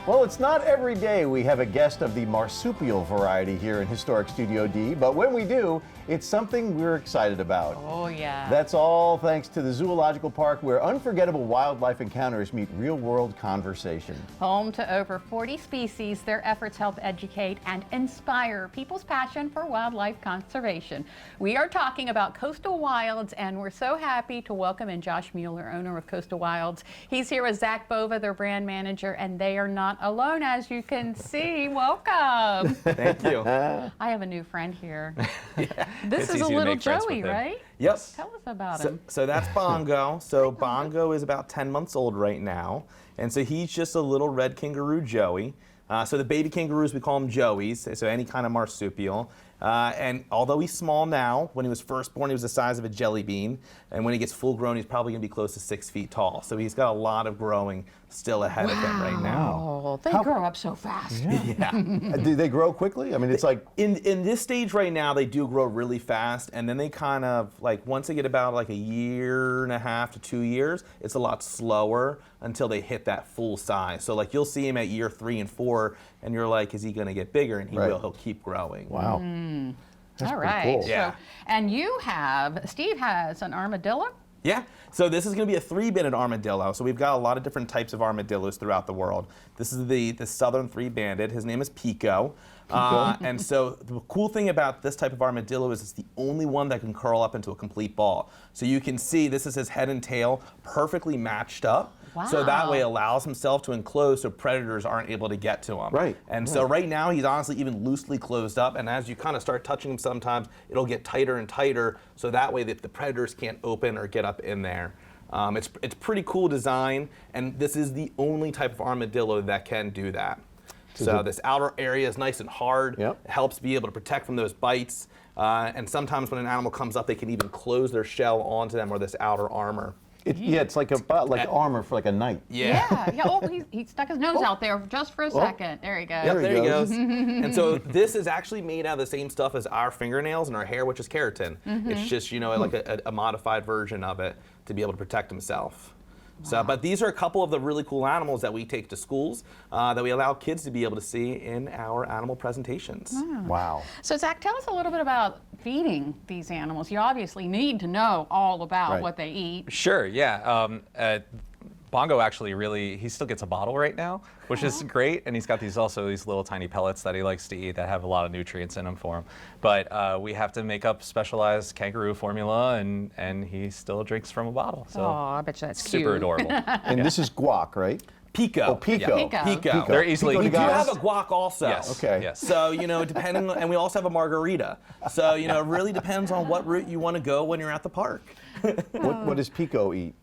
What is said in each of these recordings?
Well, it's not every day we have a guest of the marsupial variety here in Historic Studio D, but when we do, it's something we're excited about. Oh, yeah. That's all thanks to the Zoological Park, where unforgettable wildlife encounters meet real-world conversation. Home to over 40 species, their efforts help educate and inspire people's passion for wildlife conservation. We are talking about Coastal Wilds, and we're so happy to welcome in Josh Mueller, owner of Coastal Wilds. He's here with Zach Bova, their brand manager, and they are not alone, as you can see. Welcome. Thank you. I have a new friend here. Yeah. This is a little Joey, right? Yep. Tell us about him. So that's Bongo. So Bongo is about 10 months old right now. And so he's just a little red kangaroo Joey. So the baby kangaroos, we call them Joeys, so any kind of marsupial. And although he's small now, when he was first born, he was the size of a jelly bean. And when he gets full grown, he's probably going to be close to 6 feet tall. So he's got a lot of growing still ahead of him right now. Oh, they grow up so fast. Yeah. Do they grow quickly? I mean, it's like... In this stage right now, they do grow really fast. And then they kind of, like, once they get about like a year and a half to 2 years, it's a lot slower until they hit that full size. So, like, you'll see him at year 3 and 4, and you're like, is he going to get bigger? And he will. He'll keep growing. Wow. That's All right. cool. Yeah. So, and Steve has an armadillo? Yeah, so this is going to be a 3-banded armadillo. So we've got a lot of different types of armadillos throughout the world. This is the southern 3-banded. His name is Pico. And so the cool thing about this type of armadillo is it's the only one that can curl up into a complete ball. So you can see this is his head and tail perfectly matched up. Wow. So that way allows himself to enclose so predators aren't able to get to him. Right. And so right now he's honestly even loosely closed up, and as you kind of start touching him sometimes, it'll get tighter and tighter, so that way that the predators can't open or get up in there. It's pretty cool design, and this is the only type of armadillo that can do that. So this outer area is nice and hard. Yep. It helps be able to protect from those bites. And sometimes when an animal comes up, they can even close their shell onto them or this outer armor. It's like armor for like a knight. Yeah. Oh, he stuck his nose out there just for a second. There he goes. Yep, there he goes. And so this is actually made out of the same stuff as our fingernails and our hair, which is keratin. It's just, like a modified version of it to be able to protect himself. So, but these are a couple of the really cool animals that we take to schools that we allow kids to be able to see in our animal presentations. Wow. So Zach, tell us a little bit about feeding these animals. You obviously need to know all about what they eat. Sure, yeah. Bongo actually he still gets a bottle right now, which is great, and he's got these little tiny pellets that he likes to eat that have a lot of nutrients in them for him. But we have to make up specialized kangaroo formula, and he still drinks from a bottle. So I bet you that's cute. super adorable. And this is guac, right? Pico. Oh, Pico. Yeah. Pico. They're easily. We do have a guac also. Yes. Okay. Yes. So, depending on, and we also have a margarita. So, it really depends on what route you want to go when you're at the park. What does Pico eat?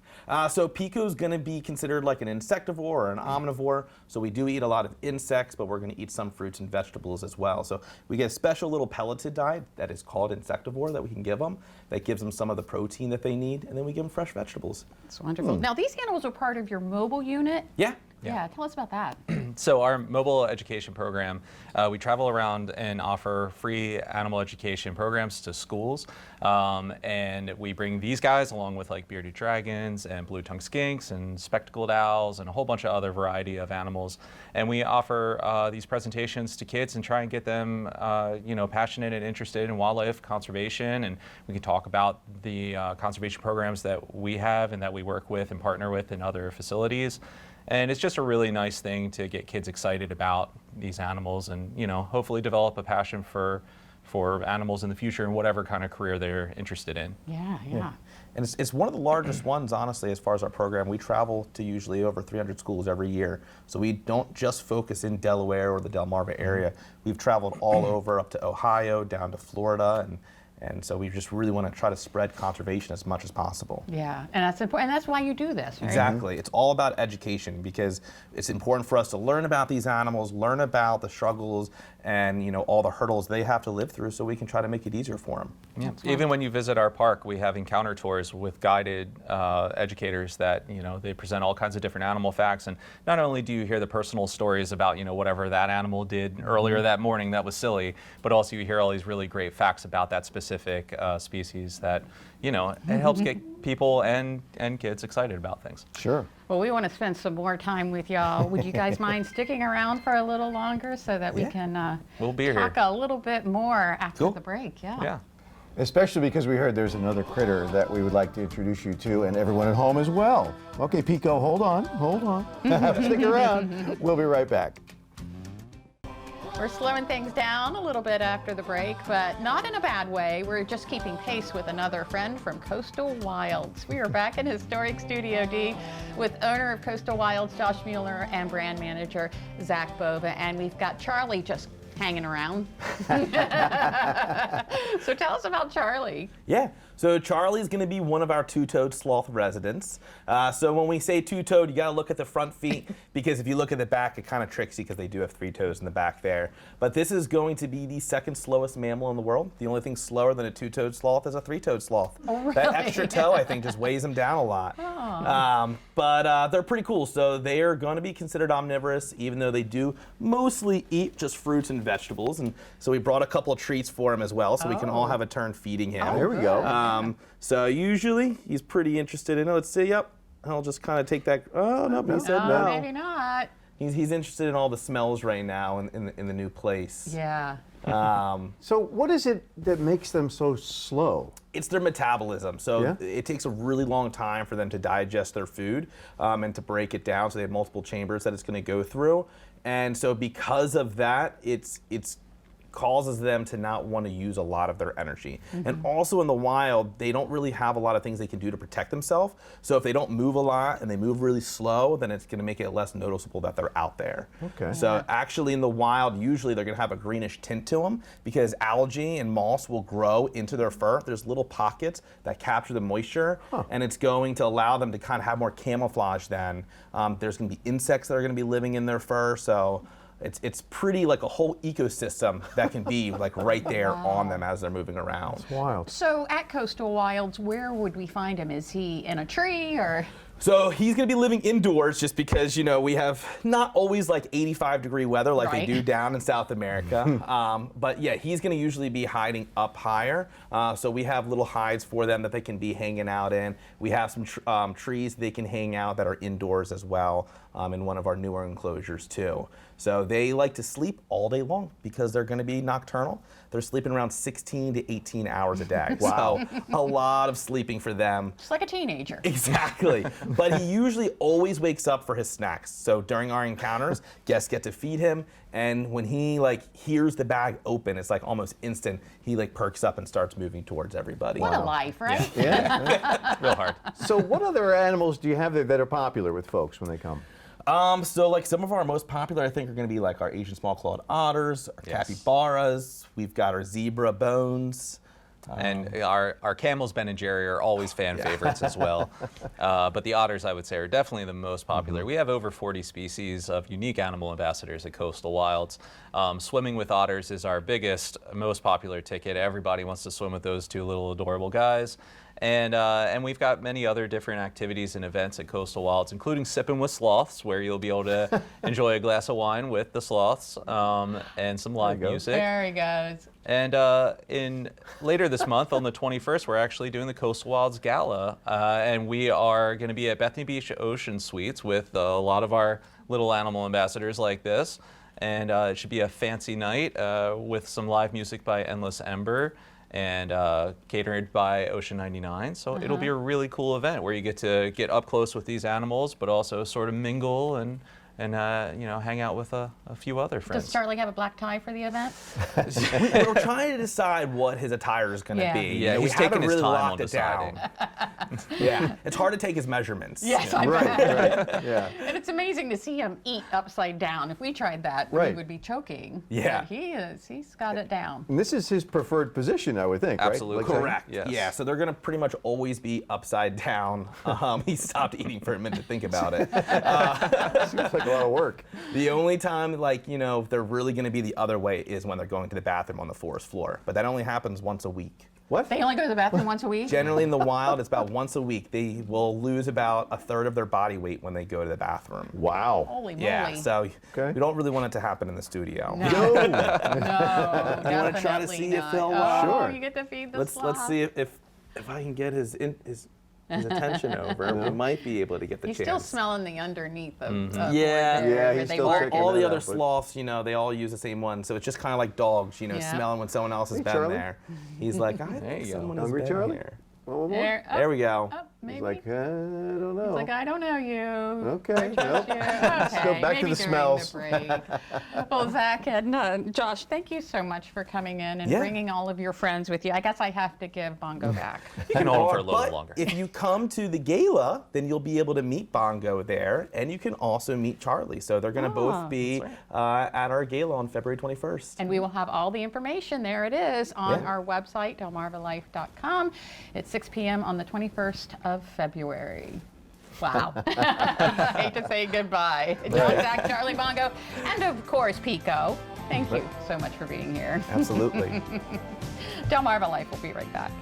So Pico is going to be considered like an insectivore or an omnivore. So we do eat a lot of insects, but we're going to eat some fruits and vegetables as well. So we get a special little pelleted diet that is called insectivore that we can give them. That gives them some of the protein that they need, and then we give them fresh vegetables. That's wonderful. Now, these animals are part of your mobile unit. Yeah. Yeah, tell us about that. So our mobile education program, we travel around and offer free animal education programs to schools. And we bring these guys along with like bearded dragons and blue-tongued skinks and spectacled owls and a whole bunch of other variety of animals. And we offer these presentations to kids and try and get them passionate and interested in wildlife conservation. And we can talk about the conservation programs that we have and that we work with and partner with in other facilities. And it's just a really nice thing to get kids excited about these animals and, hopefully develop a passion for animals in the future and whatever kind of career they're interested in. Yeah. And it's one of the largest ones, honestly, as far as our program. We travel to usually over 300 schools every year. So we don't just focus in Delaware or the Delmarva area. We've traveled all over up to Ohio, down to Florida, and so we just really want to try to spread conservation as much as possible. Yeah, and that's important, and that's why you do this, right? Exactly. It's all about education because it's important for us to learn about these animals, learn about the struggles and all the hurdles they have to live through so we can try to make it easier for them. Yeah. Even when you visit our park, we have encounter tours with guided educators that, they present all kinds of different animal facts. And not only do you hear the personal stories about, whatever that animal did earlier that morning that was silly, but also you hear all these really great facts about that specific specific species that, you know, it helps get people and kids excited about things. Sure. Well, we want to spend some more time with y'all. Would you guys mind sticking around for a little longer so that we can We'll be here. talk a little bit more after Cool. the break? Yeah. Especially because we heard there's another critter that we would like to introduce you to, and everyone at home as well. Okay, Pico, hold on. Stick around. We'll be right back. We're slowing things down a little bit after the break, but not in a bad way. We're just keeping pace with another friend from Coastal Wilds. We are back in Historic Studio D with owner of Coastal Wilds, Josh Mueller, and brand manager, Zach Bova. And we've got Charlie just hanging around. So tell us about Charlie. Yeah, so Charlie's going to be one of our two-toed sloth residents. So when we say two-toed, you got to look at the front feet, because if you look at the back, it kind of tricks you because they do have 3 toes in the back there. But this is going to be the second slowest mammal in the world. The only thing slower than a two-toed sloth is a 3-toed sloth. Oh, really? That extra toe, I think, just weighs them down a lot. But they're pretty cool. So they are going to be considered omnivorous, even though they do mostly eat just fruits and vegetables. And so we brought a couple of treats for him as well, so we can all have a turn feeding him. There we go. So usually he's pretty interested in it. Let's see, yep. I'll just kind of take that. Oh, no, he said no. Maybe not. He's interested in all the smells right now in the new place. Yeah. So what is it that makes them so slow? It's their metabolism. So Yeah? it takes a really long time for them to digest their food and to break it down. So they have multiple chambers that it's going to go through. And so because of that, it's causes them to not want to use a lot of their energy. And also in the wild, they don't really have a lot of things they can do to protect themselves. So if they don't move a lot and they move really slow, then it's going to make it less noticeable that they're out there. Okay. So actually in the wild, usually they're going to have a greenish tint to them because algae and moss will grow into their fur. There's little pockets that capture the moisture, and it's going to allow them to kind of have more camouflage then. There's going to be insects that are going to be living in their fur. So it's pretty like a whole ecosystem that can be like right there on them as they're moving around. It's wild. So at Coastal Wilds, where would we find him? Is he in a tree or? So he's going to be living indoors just because, you know, we have not always like 85-degree weather like Right. they do down in South America. But yeah, he's going to usually be hiding up higher. So we have little hides for them that they can be hanging out in. We have some trees they can hang out that are indoors as well in one of our newer enclosures too. So they like to sleep all day long because they're going to be nocturnal. They're sleeping around 16 to 18 hours a day. Wow. So a lot of sleeping for them. Just like a teenager. Exactly. But he usually always wakes up for his snacks. So during our encounters, guests get to feed him. And when he like hears the bag open, it's like almost instant. He like perks up and starts moving towards everybody. What a life, right? Yeah. Real hard. So what other animals do you have that are popular with folks when they come? So like some of our most popular, I think, are going to be like our Asian small-clawed otters, our Yes. capybaras. We've got our zebra bones. And our camels, Ben and Jerry, are always fan favorites as well. But the otters, I would say, are definitely the most popular. We have over 40 species of unique animal ambassadors at Coastal Wilds. Swimming with otters is our biggest, most popular ticket. Everybody wants to swim with those 2 little adorable guys. And we've got many other different activities and events at Coastal Wilds, including Sipping with Sloths, where you'll be able to enjoy a glass of wine with the sloths and some live go. music. There he goes. And later this month, on the 21st, we're actually doing the Coastal Wilds Gala, and we are going to be at Bethany Beach Ocean Suites with a lot of our little animal ambassadors like this. And it should be a fancy night with some live music by Endless Ember and catered by Ocean 99. So it'll be a really cool event where you get to get up close with these animals, but also sort of mingle and you know, hang out with a few other friends. Does Charlie have a black tie for the event? We're trying to decide what his attire is going to Yeah. be. Yeah, You know, he's we taking haven't his really time locked on it down. deciding. Yeah, it's hard to take his measurements. Yes, I Right, bet. right. Yeah. And it's amazing to see him eat upside down. If we tried that, we Right. would be choking. Yeah. But he's got it down. And this is his preferred position, I would think, Absolutely. right? Like Correct. Yes. Yeah, so they're going to pretty much always be upside down. He stopped eating for a minute to think about it. Seems like a lot of work. The only time, like, you know, they're really going to be the other way is when they're going to the bathroom on the forest floor. But that only happens once a week. What? They only go to the bathroom once a week? Generally in the wild, it's about once a week. They will lose about 1/3 of their body weight when they go to the bathroom. Wow. Holy moly. Yeah, so Okay. we don't really want it to happen in the studio. No. No. No, You want to try to definitely see not. if they'll? Oh, Sure. you get to feed the Let's sloth. see if I can get his attention over. We might be able to get the He's chance. still smelling the underneath of Yeah. Yeah, where he's they still work. checking all the that other out, but- sloths, they all use the same one. So it's just kind of like dogs, Yeah. smelling when someone else has Hey, been Charlie. there. He's like, I There think you go. someone has Hungry, been Charlie? here. One more? There, There we go. maybe. He's like, I don't know. He's like, I don't know you. Okay, nope. Let's go back to the smells. Well, Zach and Josh, thank you so much for coming in and Yeah. bringing all of your friends with you. I guess I have to give Bongo back. You can hold him for a little But longer. if you come to the gala, then you'll be able to meet Bongo there, and you can also meet Charlie. So they're going to both be at our gala on February 21st. And we will have all the information, there it is, on Yeah. our website, DelmarvaLife.com. It's 6 p.m. on the 21st of February. Wow. I hate to say goodbye. John, Zach, Charlie, Bongo, and of course, Pico. Thank you so much for being here. Absolutely. Delmarva Life will be right back.